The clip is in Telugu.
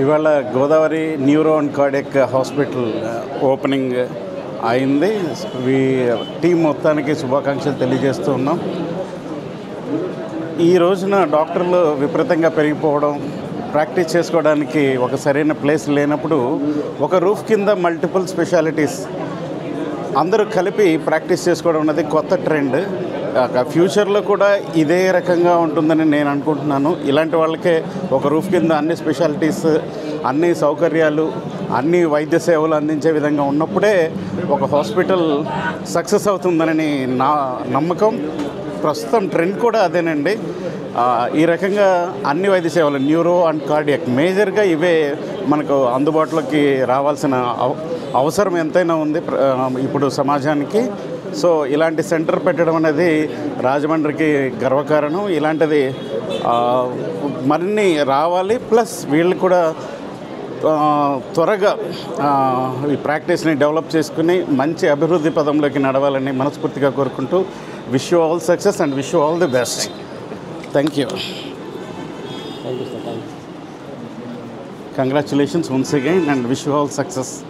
ఇవాళ Godavari neuro and cardiac hospital opening అయింది. టీం మొత్తానికి శుభాకాంక్షలు తెలియజేస్తూ ఉన్నాం. ఈ రోజున డాక్టర్లు విపరీతంగా పెరిగిపోవడం, ప్రాక్టీస్ చేసుకోవడానికి ఒక సరైన ప్లేస్ లేనప్పుడు ఒక రూఫ్ కింద మల్టిపుల్ స్పెషాలిటీస్ అందరూ కలిపి ప్రాక్టీస్ చేసుకోవడం అనేది కొత్త ట్రెండ్. ఫ్యూచర్లో కూడా ఇదే రకంగా ఉంటుందని నేను అనుకుంటున్నాను. ఇలాంటి వాళ్ళకే ఒక రూఫ్ కింద అన్ని స్పెషాలిటీస్, అన్ని సౌకర్యాలు, అన్ని వైద్య సేవలు అందించే విధంగా ఉన్నప్పుడే ఒక హాస్పిటల్ సక్సెస్ అవుతుందని నా నమ్మకం. ప్రస్తుతం ట్రెండ్ కూడా అదేనండి. ఈ రకంగా అన్ని వైద్య సేవలు, న్యూరో అండ్ కార్డియక్ మేజర్గా ఇవే మనకు అందుబాటులోకి రావాల్సిన అవసరం ఎంతైనా ఉంది ఇప్పుడు సమాజానికి. సో ఇలాంటి సెంటర్ పెట్టడం అనేది రాజమండ్రికి గర్వకారణం. ఇలాంటిది మరిన్ని రావాలి. ప్లస్ వీళ్ళు కూడా త్వరగా ఈ ప్రాక్టీస్ని డెవలప్ చేసుకుని మంచి అభివృద్ధి పదంలోకి నడవాలని మనస్ఫూర్తిగా కోరుకుంటూ wish you all success and wish you all the best. Thank you. Congratulations once again and wish you all success.